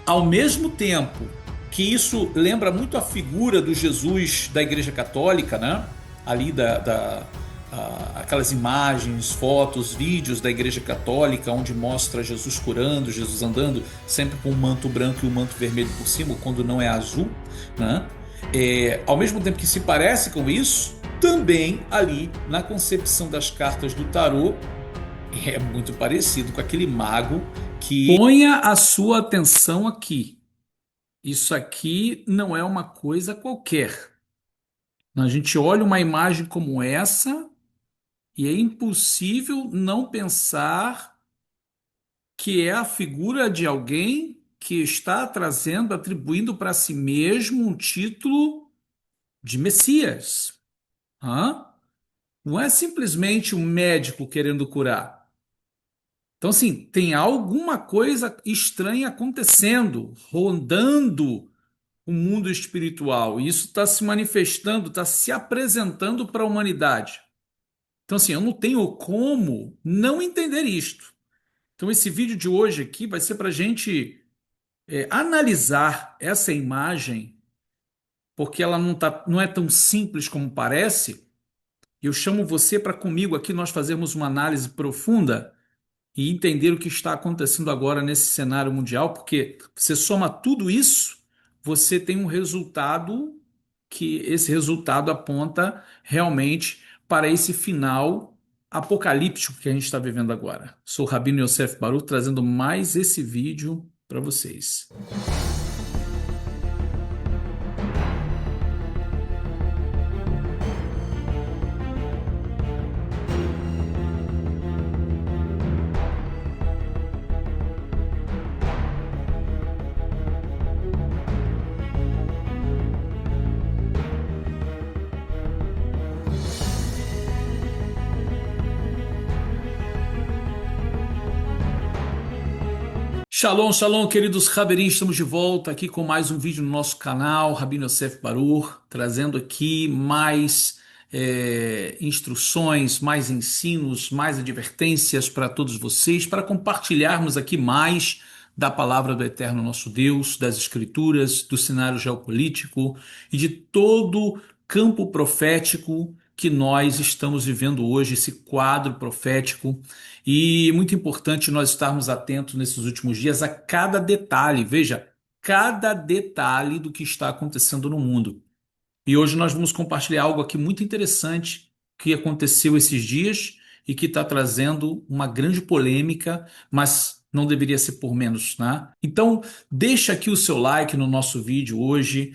Ao mesmo tempo que isso lembra muito a figura do Jesus da Igreja Católica, né? Ali aquelas imagens, fotos, vídeos da Igreja Católica, onde mostra Jesus curando, Jesus andando, sempre com um manto branco e um manto vermelho por cima, quando não é azul, né? Ao mesmo tempo que se parece com isso, também ali na concepção das cartas do tarô é muito parecido com aquele mago que ponha a sua atenção aqui. Isso aqui não é uma coisa qualquer. A gente olha uma imagem como essa e é impossível não pensar que é a figura de alguém que está trazendo, atribuindo para si mesmo um título de Messias. Hã? Não é simplesmente um médico querendo curar. Então, assim, tem alguma coisa estranha acontecendo, rondando o mundo espiritual. E isso está se manifestando, está se apresentando para a humanidade. Então, assim, eu não tenho como não entender isto. Então, esse vídeo de hoje aqui vai ser para a gente analisar essa imagem, porque ela não é tão simples como parece. Eu chamo você para comigo aqui nós fazermos uma análise profunda e entender o que está acontecendo agora nesse cenário mundial, porque você soma tudo isso, você tem um resultado que esse resultado aponta realmente para esse final apocalíptico que a gente está vivendo agora. Sou o Rabino Yosef Baruch trazendo mais esse vídeo para vocês. Shalom, shalom, queridos Raberim, estamos de volta aqui com mais um vídeo no nosso canal, Rabino Yosef Baruch, trazendo aqui mais instruções, mais ensinos, mais advertências para todos vocês, para compartilharmos aqui mais da palavra do Eterno nosso Deus, das Escrituras, do cenário geopolítico e de todo campo profético que nós estamos vivendo hoje, esse quadro profético. E muito importante nós estarmos atentos nesses últimos dias a cada detalhe, veja, cada detalhe do que está acontecendo no mundo. E hoje nós vamos compartilhar algo aqui muito interessante que aconteceu esses dias e que está trazendo uma grande polêmica, mas não deveria ser por menos, né? Então, deixa aqui o seu like no nosso vídeo hoje.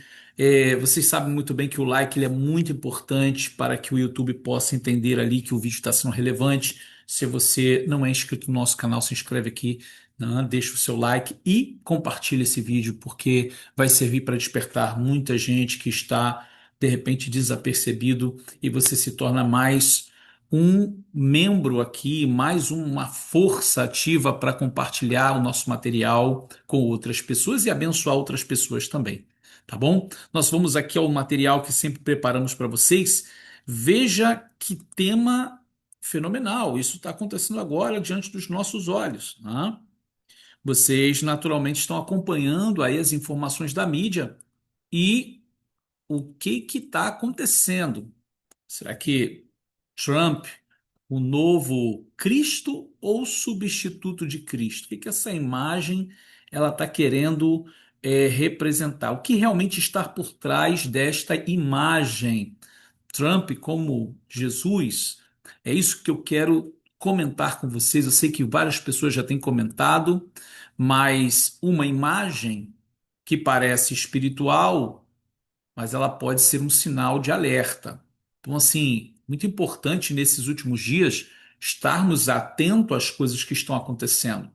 Vocês sabem muito bem que o like ele é muito importante para que o YouTube possa entender ali que o vídeo está sendo relevante. Se você não é inscrito no nosso canal, se inscreve aqui, né? Deixa o seu like e compartilha esse vídeo, porque vai servir para despertar muita gente que está de repente desapercebido e você se torna mais um membro aqui, mais uma força ativa para compartilhar o nosso material com outras pessoas e abençoar outras pessoas também, tá bom? Nós vamos aqui ao material que sempre preparamos para vocês. Veja que tema fenomenal! Isso está acontecendo agora diante dos nossos olhos, né? Vocês naturalmente estão acompanhando aí as informações da mídia e o que está acontecendo? Será que Trump, o novo Cristo ou substituto de Cristo? O que essa imagem ela está querendo representar? O que realmente está por trás desta imagem? Trump como Jesus? É isso que eu quero comentar com vocês. Eu sei que várias pessoas já têm comentado, mas uma imagem que parece espiritual, mas ela pode ser um sinal de alerta. Então, assim, muito importante nesses últimos dias estarmos atentos às coisas que estão acontecendo.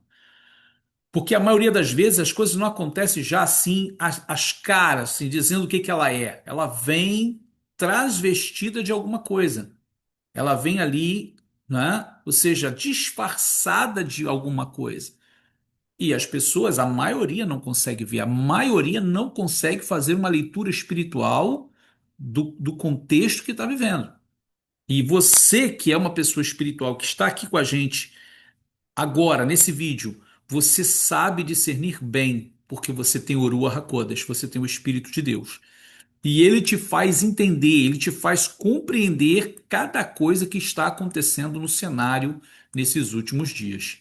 Porque a maioria das vezes as coisas não acontecem já assim, às caras, assim, dizendo o que que ela é. Ela vem transvestida de alguma coisa. Ela vem ali, né? Ou seja, disfarçada de alguma coisa. E as pessoas, a maioria não consegue ver, a maioria não consegue fazer uma leitura espiritual do contexto que está vivendo. E você, que é uma pessoa espiritual, que está aqui com a gente agora, nesse vídeo, você sabe discernir bem. porque você tem o Ruach HaKodesh, você tem o Espírito de Deus. E ele te faz entender, ele te faz compreender cada coisa que está acontecendo no cenário nesses últimos dias.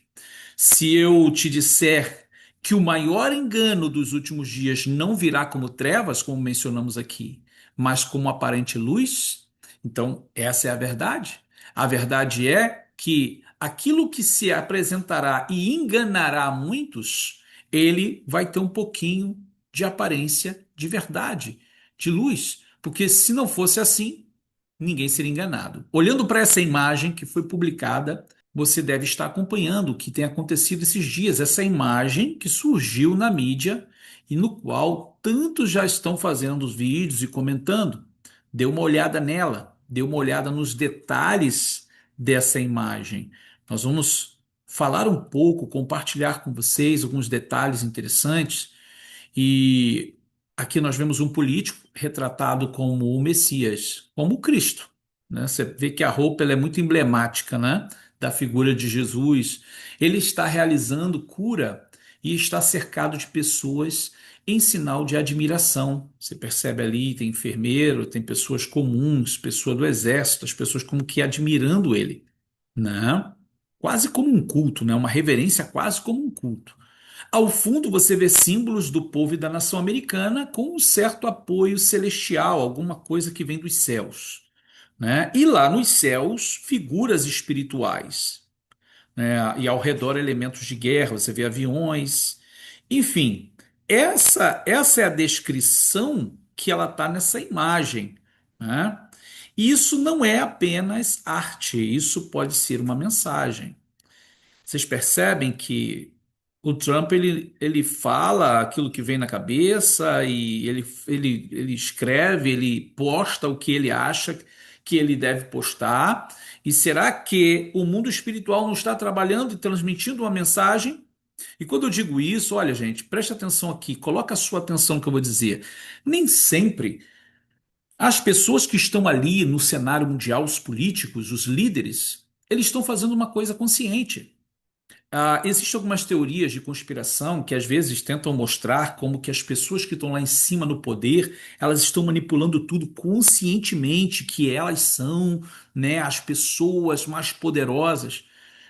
Se eu te disser que o maior engano dos últimos dias não virá como trevas, como mencionamos aqui, mas como aparente luz, então essa é a verdade. A verdade é que aquilo que se apresentará e enganará muitos, ele vai ter um pouquinho de aparência de verdade, de luz, porque se não fosse assim, ninguém seria enganado. Olhando para essa imagem que foi publicada, você deve estar acompanhando o que tem acontecido esses dias, essa imagem que surgiu na mídia e no qual tantos já estão fazendo os vídeos e comentando. Dê uma olhada nela, dê uma olhada nos detalhes dessa imagem. Nós vamos falar um pouco, compartilhar com vocês alguns detalhes interessantes e aqui nós vemos um político retratado como o Messias, como o Cristo, né? Você vê que a roupa ela é muito emblemática, né? Da figura de Jesus. Ele está realizando cura e está cercado de pessoas em sinal de admiração. Você percebe ali, tem enfermeiro, tem pessoas comuns, pessoa do exército, as pessoas como que admirando ele, né? Quase como um culto, né? Uma reverência quase como um culto. Ao fundo, você vê símbolos do povo e da nação americana com um certo apoio celestial, alguma coisa que vem dos céus, né? E lá nos céus, figuras espirituais, né? E ao redor, elementos de guerra, você vê aviões. Enfim, essa é a descrição que ela está nessa imagem, né? E isso não é apenas arte, isso pode ser uma mensagem. Vocês percebem que o Trump ele fala aquilo que vem na cabeça e ele escreve, ele posta o que ele acha que ele deve postar. E será que o mundo espiritual não está trabalhando e transmitindo uma mensagem? E quando eu digo isso, olha, gente, preste atenção aqui, coloca a sua atenção no que eu vou dizer. Nem sempre as pessoas que estão ali no cenário mundial, os políticos, os líderes, eles estão fazendo uma coisa consciente. Existem algumas teorias de conspiração que às vezes tentam mostrar como que as pessoas que estão lá em cima no poder, elas estão manipulando tudo conscientemente, que elas são, né, as pessoas mais poderosas.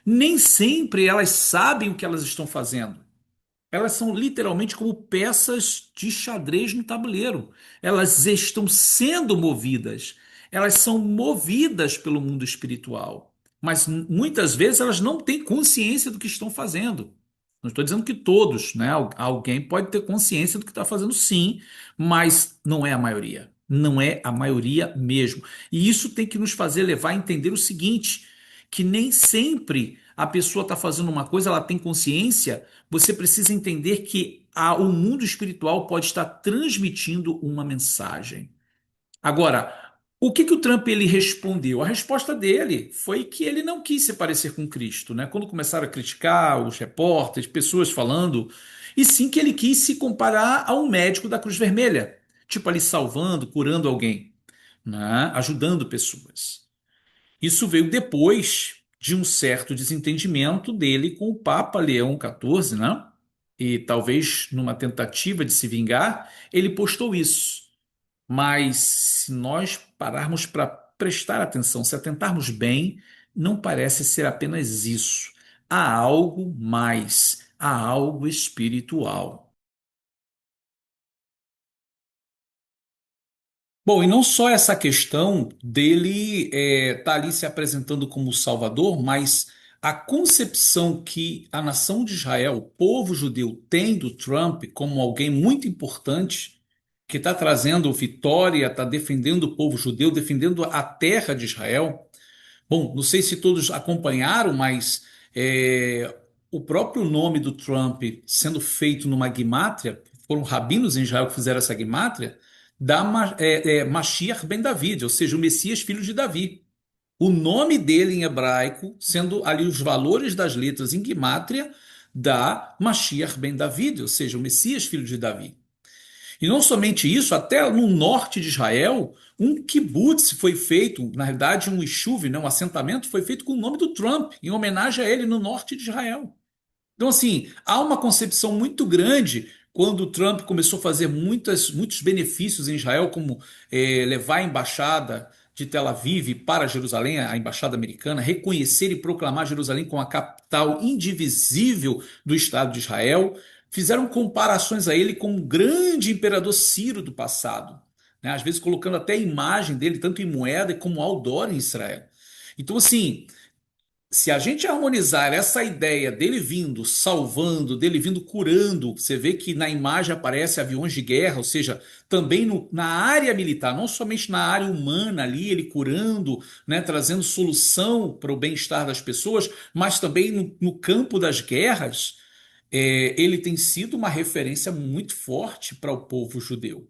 Nem sempre elas sabem o que elas estão fazendo. Elas são literalmente como peças de xadrez no tabuleiro. Elas estão sendo movidas. Elas são movidas pelo mundo espiritual. Mas muitas vezes elas não têm consciência do que estão fazendo. Não estou dizendo que todos, né? Alguém pode ter consciência do que está fazendo, sim, mas não é a maioria. Não é a maioria mesmo. E isso tem que nos fazer levar a entender o seguinte: que nem sempre a pessoa está fazendo uma coisa, ela tem consciência. Você precisa entender que o mundo espiritual pode estar transmitindo uma mensagem. Agora, o que o Trump ele respondeu? A resposta dele foi que ele não quis se parecer com Cristo, né? Quando começaram a criticar os repórteres, pessoas falando, e sim que ele quis se comparar a um médico da Cruz Vermelha, tipo ali salvando, curando alguém, né? Ajudando pessoas. Isso veio depois de um certo desentendimento dele com o Papa Leão XIV, né? E talvez numa tentativa de se vingar, ele postou isso. Mas se nós pararmos para prestar atenção, se atentarmos bem, não parece ser apenas isso. Há algo mais, há algo espiritual. Bom, e não só essa questão dele estar ali se apresentando como Salvador, mas a concepção que a nação de Israel, o povo judeu, tem do Trump como alguém muito importante, que está trazendo vitória, está defendendo o povo judeu, defendendo a terra de Israel. Bom, não sei se todos acompanharam, mas o próprio nome do Trump sendo feito numa guimátria, foram rabinos em Israel que fizeram essa guimátria, da Mashiach ben David, ou seja, o Messias filho de Davi. O nome dele em hebraico, sendo ali os valores das letras em guimátria, da Mashiach ben David, ou seja, o Messias filho de Davi. E não somente isso, até no norte de Israel, um kibbutz foi feito, na verdade um ishuv, né, um assentamento, foi feito com o nome do Trump, em homenagem a ele no norte de Israel. Então, assim, há uma concepção muito grande quando o Trump começou a fazer muitos benefícios em Israel, como levar a embaixada de Tel Aviv para Jerusalém, a embaixada americana, reconhecer e proclamar Jerusalém como a capital indivisível do Estado de Israel, fizeram comparações a ele com o grande imperador Ciro do passado, né? Às vezes colocando até a imagem dele, tanto em moeda como outdoor em Israel. Então, assim, se a gente harmonizar essa ideia dele vindo salvando, dele vindo curando, você vê que na imagem aparece aviões de guerra, ou seja, também na área militar, não somente na área humana ali, ele curando, né, trazendo solução para o bem-estar das pessoas, mas também no campo das guerras, ele tem sido uma referência muito forte para o povo judeu.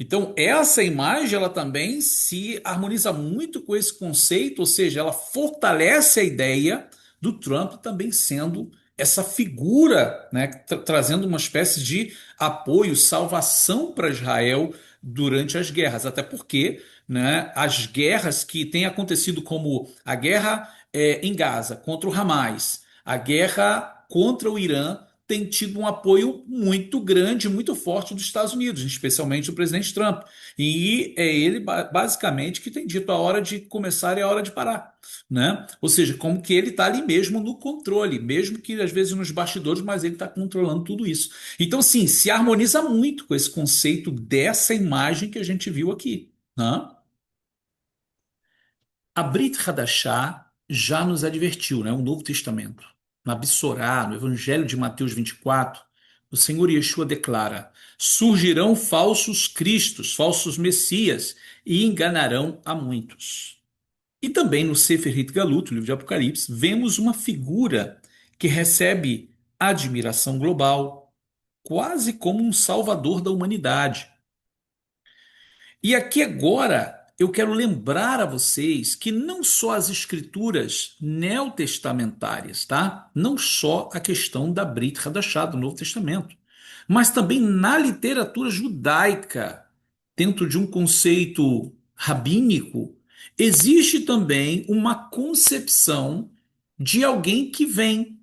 Então, essa imagem ela também se harmoniza muito com esse conceito, ou seja, ela fortalece a ideia do Trump também sendo essa figura, né, trazendo uma espécie de apoio, salvação para Israel durante as guerras, até porque, né, as guerras que têm acontecido, como a guerra em Gaza contra o Hamas, a guerra contra o Irã, tem tido um apoio muito grande, muito forte dos Estados Unidos, especialmente o presidente Trump. E é ele, basicamente, que tem dito a hora de começar e a hora de parar, né? Ou seja, como que ele está ali mesmo no controle, mesmo que às vezes nos bastidores, mas ele está controlando tudo isso. Então, sim, se harmoniza muito com esse conceito dessa imagem que a gente viu aqui, né? A Brit Hadashah já nos advertiu, né? O Novo Testamento. Na Bissorá, no Evangelho de Mateus 24, o Senhor Yeshua declara: surgirão falsos cristos, falsos messias, e enganarão a muitos. E também no Sefer Galut, o livro de Apocalipse, vemos uma figura que recebe admiração global, quase como um salvador da humanidade. E aqui agora eu quero lembrar a vocês que não só as escrituras neotestamentárias, tá? Não só a questão da Brit Hadashah, do Novo Testamento, mas também na literatura judaica, dentro de um conceito rabínico, existe também uma concepção de alguém que vem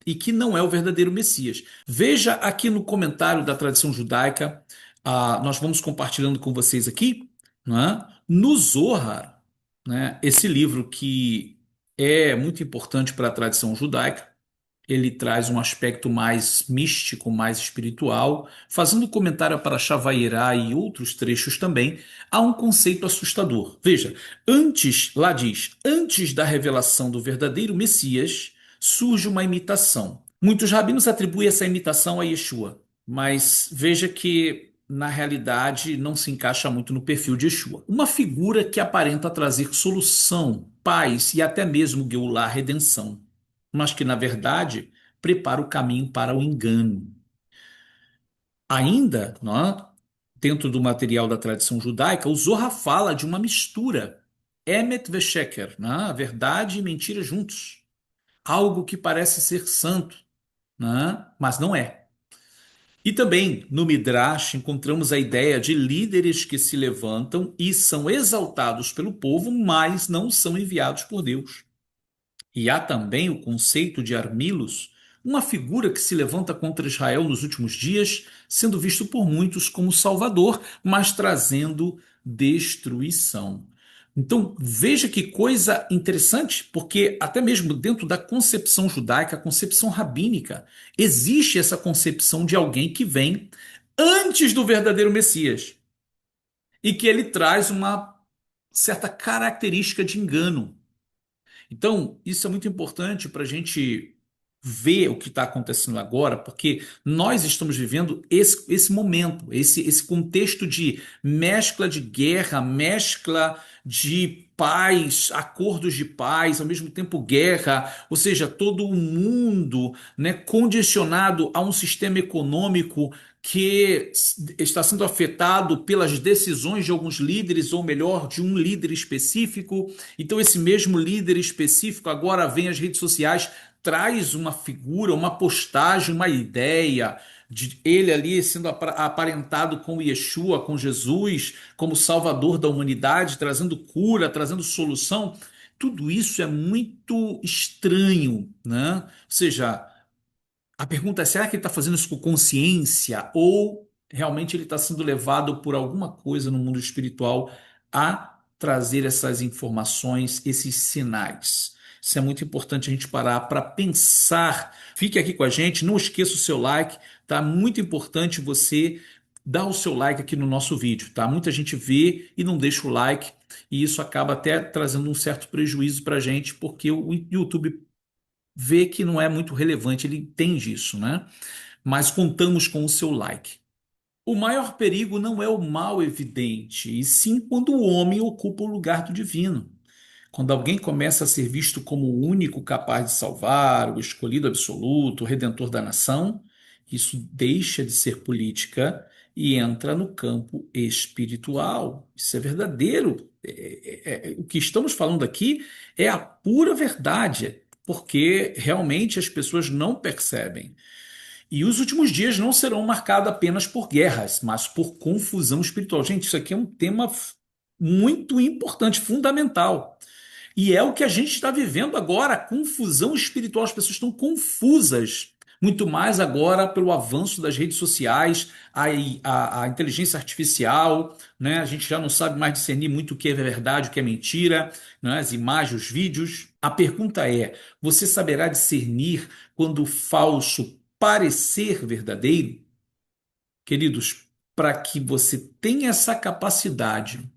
e que não é o verdadeiro Messias. Veja aqui no comentário da tradição judaica, nós vamos compartilhando com vocês aqui, não é? No Zohar, né, esse livro que é muito importante para a tradição judaica, ele traz um aspecto mais místico, mais espiritual, fazendo comentário para Shavairá e outros trechos também, há um conceito assustador. Veja, lá diz, antes da revelação do verdadeiro Messias, surge uma imitação. Muitos rabinos atribuem essa imitação a Yeshua, mas veja que na realidade não se encaixa muito no perfil de Yeshua. Uma figura que aparenta trazer solução, paz e até mesmo Geulah, redenção, mas que, na verdade, prepara o caminho para o engano. Ainda, não é? Dentro do material da tradição judaica, o Zohar fala de uma mistura, Emet ve Sheker, não é? A verdade e mentira juntos. Algo que parece ser santo, não é? Mas não é. E também no Midrash encontramos a ideia de líderes que se levantam e são exaltados pelo povo, mas não são enviados por Deus. E há também o conceito de Armilos, uma figura que se levanta contra Israel nos últimos dias, sendo visto por muitos como salvador, mas trazendo destruição. Então, veja que coisa interessante, porque até mesmo dentro da concepção judaica, a concepção rabínica, existe essa concepção de alguém que vem antes do verdadeiro Messias e que ele traz uma certa característica de engano. Então, isso é muito importante para a gente ver o que está acontecendo agora, porque nós estamos vivendo esse momento, esse contexto de mescla de guerra, mescla de paz, acordos de paz, ao mesmo tempo guerra, ou seja, todo o mundo, né, condicionado a um sistema econômico que está sendo afetado pelas decisões de alguns líderes, ou melhor, de um líder específico. Então, esse mesmo líder específico agora vem às redes sociais, traz uma figura, uma postagem, uma ideia de ele ali sendo aparentado com Yeshua, com Jesus, como Salvador da humanidade, trazendo cura, trazendo solução. Tudo isso é muito estranho, né? Ou seja, A pergunta é: será que ele está fazendo isso com consciência ou realmente ele está sendo levado por alguma coisa no mundo espiritual a trazer essas informações, esses sinais? Isso é muito importante a gente parar para pensar. Fique aqui com a gente, não esqueça o seu like, tá? Muito importante você dar o seu like aqui no nosso vídeo, tá? Muita gente vê e não deixa o like, e isso acaba até trazendo um certo prejuízo para a gente, porque o YouTube vê que não é muito relevante, ele entende isso, né? Mas contamos com o seu like. O maior perigo não é o mal evidente, e sim quando o homem ocupa o lugar do divino. Quando alguém começa a ser visto como o único capaz de salvar, o escolhido absoluto, o redentor da nação, isso deixa de ser política e entra no campo espiritual. Isso é verdadeiro. O que estamos falando aqui é a pura verdade, porque realmente as pessoas não percebem. E os últimos dias não serão marcados apenas por guerras, mas por confusão espiritual. Gente, isso aqui é um tema muito importante, fundamental. E é o que a gente está vivendo agora, a confusão espiritual. As pessoas estão confusas, muito mais agora pelo avanço das redes sociais, a inteligência artificial, né? A gente já não sabe mais discernir muito o que é verdade, o que é mentira, né? As imagens, os vídeos. A pergunta é: você saberá discernir quando o falso parecer verdadeiro? Queridos, para que você tenha essa capacidade,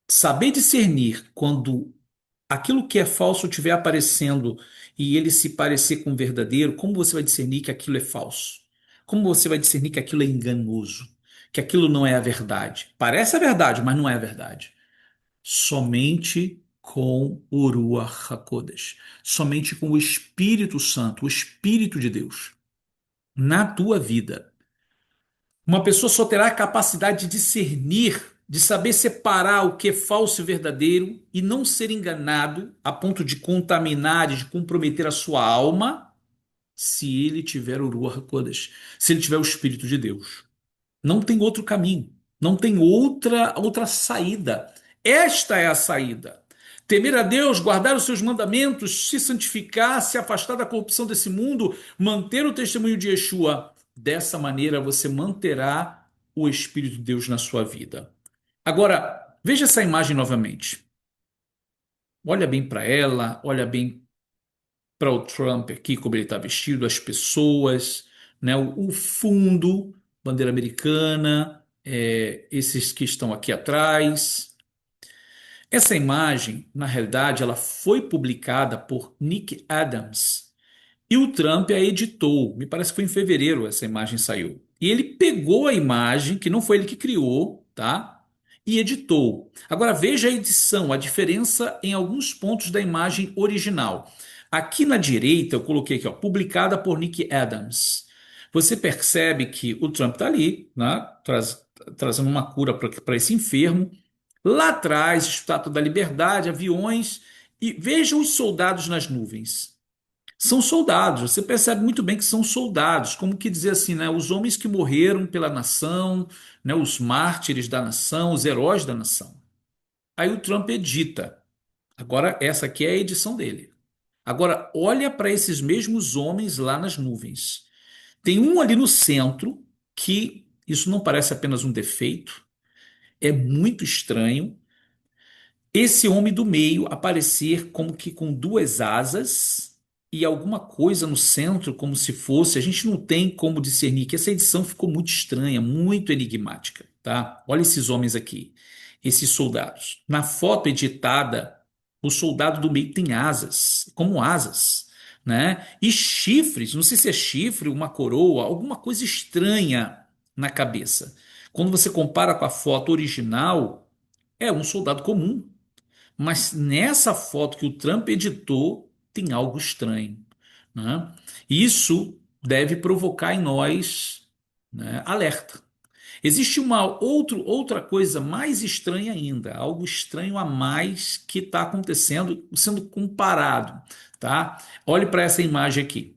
saber discernir quando aquilo que é falso estiver aparecendo e ele se parecer com o verdadeiro, como você vai discernir que aquilo é falso? Como você vai discernir que aquilo é enganoso? Que aquilo não é a verdade? Parece a verdade, mas não é a verdade. Somente com o Ruach HaKodesh. Somente com o Espírito Santo, o Espírito de Deus, na tua vida. Uma pessoa só terá a capacidade de discernir, de saber separar o que é falso e verdadeiro e não ser enganado a ponto de contaminar e de comprometer a sua alma, se ele tiver o Ruach HaKodesh, se ele tiver o Espírito de Deus. Não tem outro caminho, não tem outra saída. Esta é a saída. Temer a Deus, guardar os seus mandamentos, se santificar, se afastar da corrupção desse mundo, manter o testemunho de Yeshua. Dessa maneira você manterá o Espírito de Deus na sua vida. Agora, veja essa imagem novamente. Olha bem para ela, olha bem para o Trump aqui, como ele está vestido, as pessoas, né, o fundo, bandeira americana, esses que estão aqui atrás. Essa imagem, na realidade, ela foi publicada por Nick Adams e o Trump a editou. Me parece que foi em fevereiro essa imagem saiu. E ele pegou a imagem, que não foi ele que criou, tá? E editou. Agora veja a edição, a diferença em alguns pontos da imagem original. Aqui na direita, eu coloquei aqui, ó, publicada por Nick Adams. Você percebe que o Trump está ali, né, trazendo uma cura para esse enfermo. Lá atrás, Estátua da Liberdade, aviões, e veja os soldados nas nuvens. São soldados, você percebe muito bem que são soldados, como que dizer assim, né? Os homens que morreram pela nação, né? Os mártires da nação, os heróis da nação. Aí o Trump edita. Agora, essa aqui é a edição dele. Agora, olha para esses mesmos homens lá nas nuvens. Tem um ali no centro que isso não parece apenas um defeito, é muito estranho esse homem do meio aparecer como que com duas asas e alguma coisa no centro, como se fosse. A gente não tem como discernir, que essa edição ficou muito estranha, muito enigmática, tá? Olha esses homens aqui, esses soldados. Na foto editada, o soldado do meio tem asas, como asas, né? E chifres, não sei se é chifre, uma coroa, alguma coisa estranha na cabeça. Quando você compara com a foto original, é um soldado comum, mas nessa foto que o Trump editou, tem algo estranho, né? Isso deve provocar em nós, né, alerta. Existe outra coisa mais estranha ainda, algo estranho a mais que está acontecendo, sendo comparado, tá? Olhe para essa imagem aqui.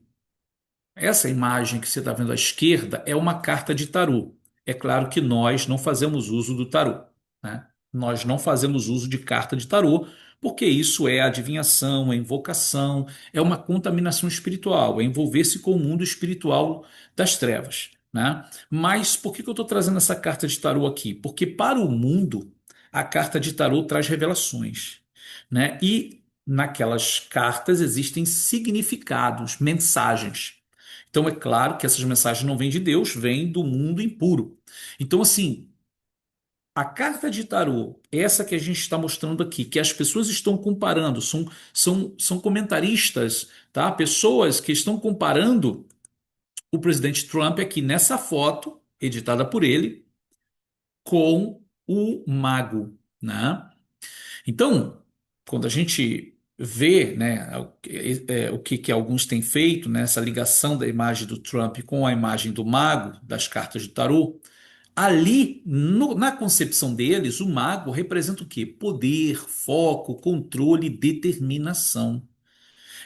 Essa imagem que você está vendo à esquerda é uma carta de tarô. É claro que nós não fazemos uso do tarô, né? Nós não fazemos uso de carta de tarô, porque isso é adivinhação, é invocação, é uma contaminação espiritual, é envolver-se com o mundo espiritual das trevas, né? Mas por que que eu estou trazendo essa carta de tarô aqui? Porque para o mundo, a carta de tarô traz revelações, né? E naquelas cartas existem significados, mensagens. Então é claro que essas mensagens não vêm de Deus, vêm do mundo impuro. Então, assim, a carta de tarô, essa que a gente está mostrando aqui, que as pessoas estão comparando, são comentaristas, tá? Pessoas que estão comparando o presidente Trump aqui nessa foto, editada por ele, com o mago, né? Então, quando a gente vê, né, o que alguns têm feito, né, essa ligação da imagem do Trump com a imagem do mago, das cartas de tarô, ali, na concepção deles, o mago representa o quê? Poder, foco, controle, determinação.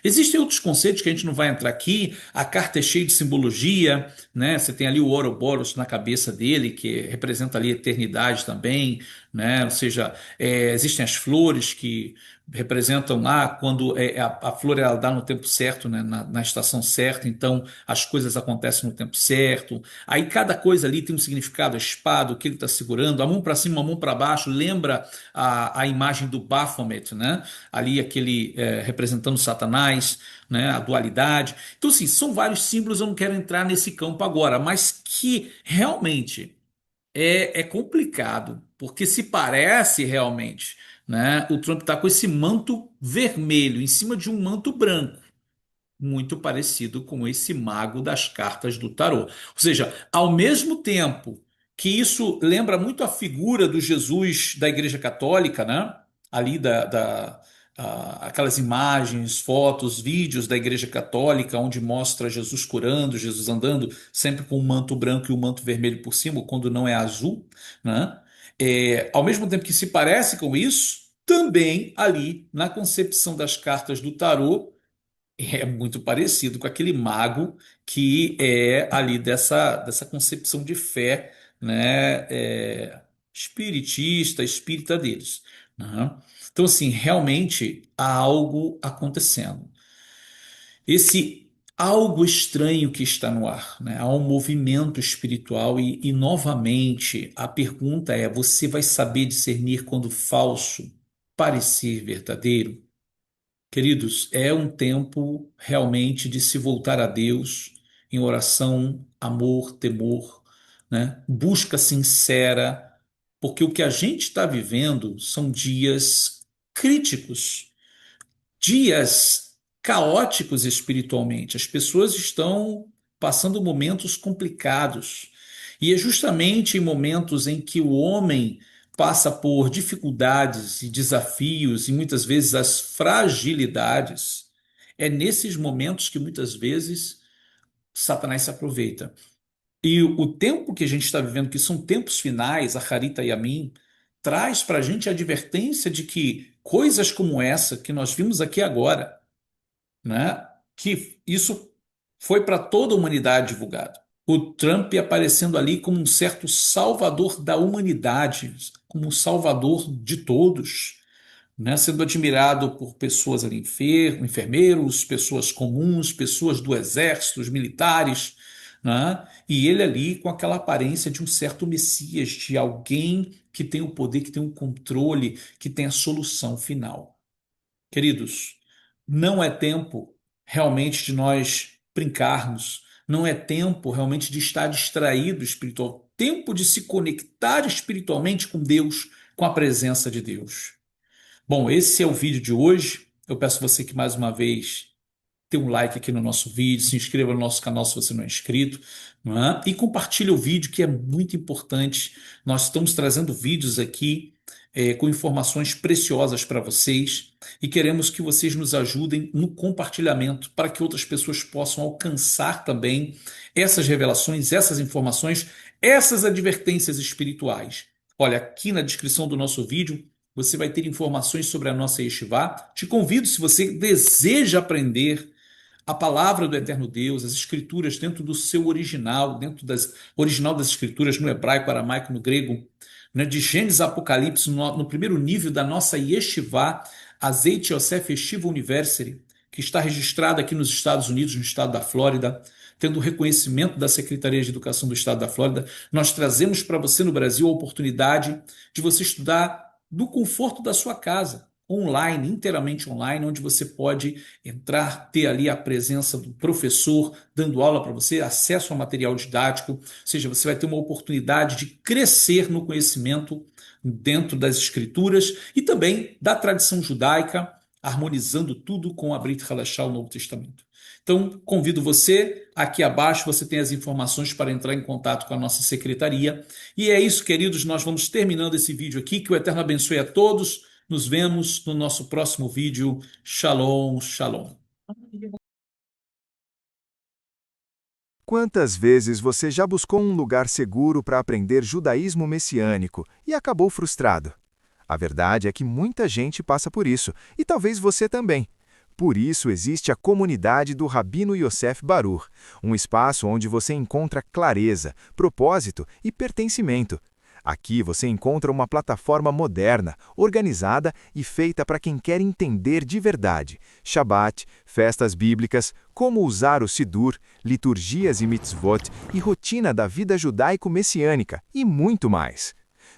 Existem outros conceitos que a gente não vai entrar aqui. A carta é cheia de simbologia, né? Você tem ali o Ouroboros na cabeça dele, que representa ali a eternidade também, né? Ou seja, existem as flores que representam lá quando a flor ela dá no tempo certo, né? Na estação certa, então as coisas acontecem no tempo certo. Aí cada coisa ali tem um significado, a espada, o que ele está segurando, a mão para cima, a mão para baixo, lembra a imagem do Baphomet, né? Ali aquele representando Satanás, né, a dualidade. Então, assim, são vários símbolos, eu não quero entrar nesse campo agora, mas que realmente é complicado, porque se parece realmente, né, o Trump está com esse manto vermelho em cima de um manto branco muito parecido com esse mago das cartas do tarô. Ou seja, ao mesmo tempo que isso lembra muito a figura do Jesus da Igreja Católica, né? Ali aquelas imagens, fotos, vídeos da Igreja Católica, onde mostra Jesus curando, Jesus andando, sempre com o manto branco e o manto vermelho por cima, quando não é azul, né? Ao mesmo tempo que se parece com isso, também ali na concepção das cartas do tarô é muito parecido com aquele mago que é ali dessa concepção de fé, né, espiritista, espírita deles, né? Então, assim, realmente há algo acontecendo. Esse algo estranho que está no ar, né? Há um movimento espiritual e novamente, a pergunta é: você vai saber discernir quando falso parecer verdadeiro? Queridos, é um tempo realmente de se voltar a Deus em oração, amor, temor, né? Busca sincera, porque o que a gente está vivendo são dias críticos, dias caóticos espiritualmente. As pessoas estão passando momentos complicados. E é justamente em momentos em que o homem passa por dificuldades e desafios e muitas vezes as fragilidades, é nesses momentos que muitas vezes Satanás se aproveita. E o tempo que a gente está vivendo, que são tempos finais, a Harita e a mim, traz para a gente a advertência de que coisas como essa que nós vimos aqui agora, né? Que isso foi para toda a humanidade divulgado. O Trump aparecendo ali como um certo salvador da humanidade, como um salvador de todos, né? Sendo admirado por pessoas ali enfermeiros, pessoas comuns, pessoas do exército, os militares, né? E ele ali com aquela aparência de um certo Messias, de alguém que tem o poder, que tem o controle, que tem a solução final. Queridos, não é tempo realmente de nós brincarmos, não é tempo realmente de estar distraído espiritual, tempo de se conectar espiritualmente com Deus, com a presença de Deus. Bom, esse é o vídeo de hoje. Eu peço a você que mais uma vez dê um like aqui no nosso vídeo, se inscreva no nosso canal se você não é inscrito, não é? E compartilhe o vídeo, que é muito importante. Nós estamos trazendo vídeos aqui com informações preciosas para vocês e queremos que vocês nos ajudem no compartilhamento para que outras pessoas possam alcançar também essas revelações, essas informações, essas advertências espirituais. Olha, aqui na descrição do nosso vídeo você vai ter informações sobre a nossa Yeshivá. Te convido, se você deseja aprender a palavra do eterno Deus, as escrituras dentro do seu original, dentro das original das escrituras no hebraico, aramaico, no grego, né, de Gênesis a Apocalipse, no primeiro nível da nossa Yeshivá, Azeite Yosef Yeshiva University, que está registrada aqui nos Estados Unidos, no estado da Flórida, tendo o reconhecimento da Secretaria de Educação do Estado da Flórida. Nós trazemos para você no Brasil a oportunidade de você estudar do conforto da sua casa, online, inteiramente online, onde você pode entrar, ter ali a presença do professor dando aula para você, acesso ao material didático, ou seja, você vai ter uma oportunidade de crescer no conhecimento dentro das escrituras e também da tradição judaica, harmonizando tudo com a Brit Hadashah, o Novo Testamento. Então, convido você, aqui abaixo você tem as informações para entrar em contato com a nossa secretaria. E é isso, queridos, nós vamos terminando esse vídeo aqui. Que o Eterno abençoe a todos. Nos vemos no nosso próximo vídeo. Shalom, shalom. Quantas vezes você já buscou um lugar seguro para aprender judaísmo messiânico e acabou frustrado? A verdade é que muita gente passa por isso, e talvez você também. Por isso existe a comunidade do Rabino Yosef Baruch, um espaço onde você encontra clareza, propósito e pertencimento. Aqui você encontra uma plataforma moderna, organizada e feita para quem quer entender de verdade Shabat, festas bíblicas, como usar o Sidur, liturgias e mitzvot e rotina da vida judaico-messiânica e muito mais.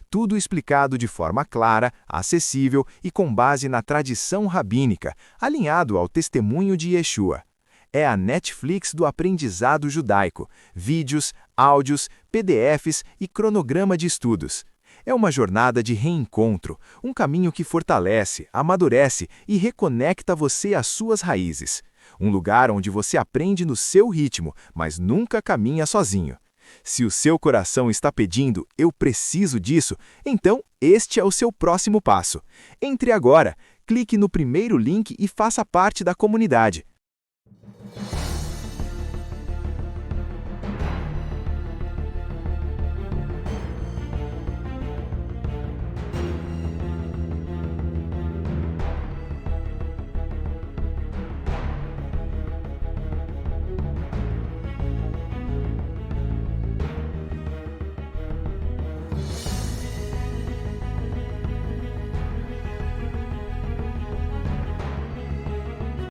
Tudo explicado de forma clara, acessível e com base na tradição rabínica, alinhado ao testemunho de Yeshua. É a Netflix do aprendizado judaico, vídeos, áudios, PDFs e cronograma de estudos. É uma jornada de reencontro, um caminho que fortalece, amadurece e reconecta você às suas raízes. Um lugar onde você aprende no seu ritmo, mas nunca caminha sozinho. Se o seu coração está pedindo, eu preciso disso, então este é o seu próximo passo. Entre agora, clique no primeiro link e faça parte da comunidade.